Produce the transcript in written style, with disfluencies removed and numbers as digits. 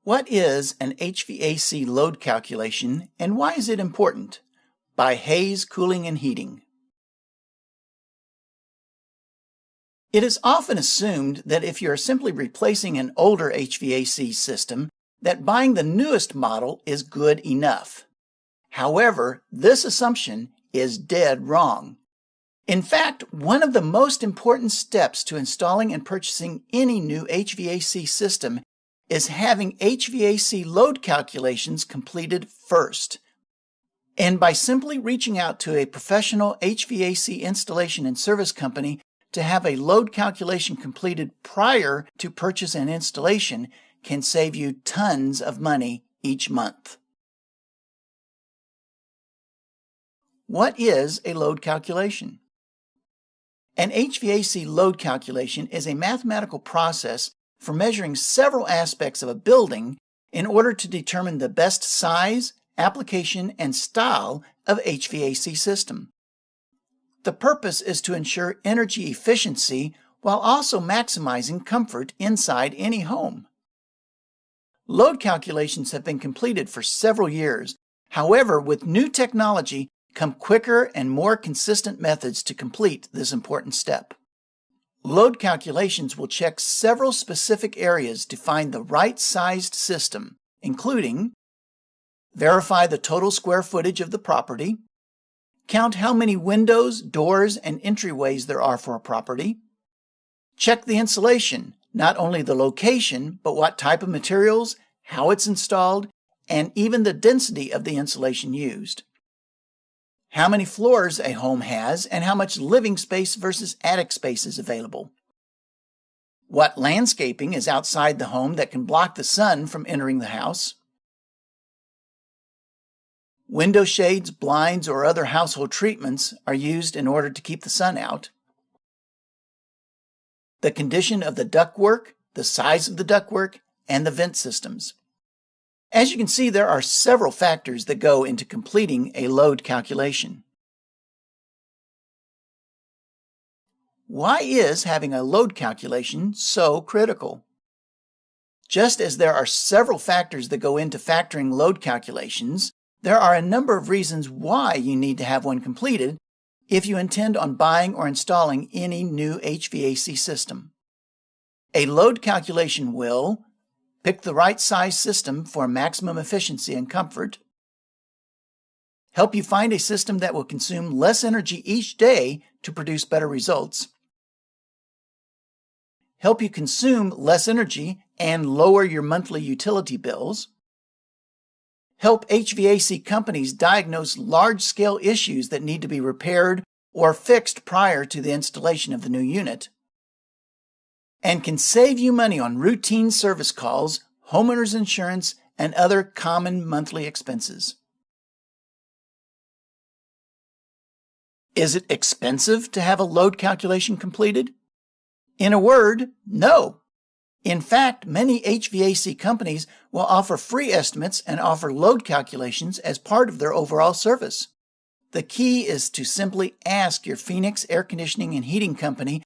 What is an HVAC load calculation and why is it important? By Hayes Cooling and Heating. It is often assumed that if you are simply replacing an older HVAC system, that buying the newest model is good enough. However, this assumption is dead wrong. In fact, one of the most important steps to installing and purchasing any new HVAC system is having HVAC load calculations completed first. And by simply reaching out to a professional HVAC installation and service company to have a load calculation completed prior to purchase and installation can save you tons of money each month. What is a load calculation? An HVAC load calculation is a mathematical process for measuring several aspects of a building in order to determine the best size, application, and style of HVAC system. The purpose is to ensure energy efficiency while also maximizing comfort inside any home. Load calculations have been completed for several years. However, with new technology come quicker and more consistent methods to complete this important step. Load calculations will check several specific areas to find the right sized system, including verify the total square footage of the property, count how many windows, doors, and entryways there are for a property, check the insulation, not only the location, but what type of materials, how it's installed, and even the density of the insulation used. How many floors a home has and how much living space versus attic space is available. What landscaping is outside the home that can block the sun from entering the house. Window shades, blinds, or other household treatments are used in order to keep the sun out. The condition of the ductwork, the size of the ductwork, and the vent systems. As you can see, there are several factors that go into completing a load calculation. Why is having a load calculation so critical? Just as there are several factors that go into factoring load calculations, there are a number of reasons why you need to have one completed if you intend on buying or installing any new HVAC system. A load calculation will pick the right size system for maximum efficiency and comfort, help you find a system that will consume less energy each day to produce better results, help you consume less energy and lower your monthly utility bills, help HVAC companies diagnose large-scale issues that need to be repaired or fixed prior to the installation of the new unit, and can save you money on routine service calls, homeowners insurance, and other common monthly expenses. Is it expensive to have a load calculation completed? In a word, no. In fact, many HVAC companies will offer free estimates and offer load calculations as part of their overall service. The key is to simply ask your Phoenix Air Conditioning and Heating Company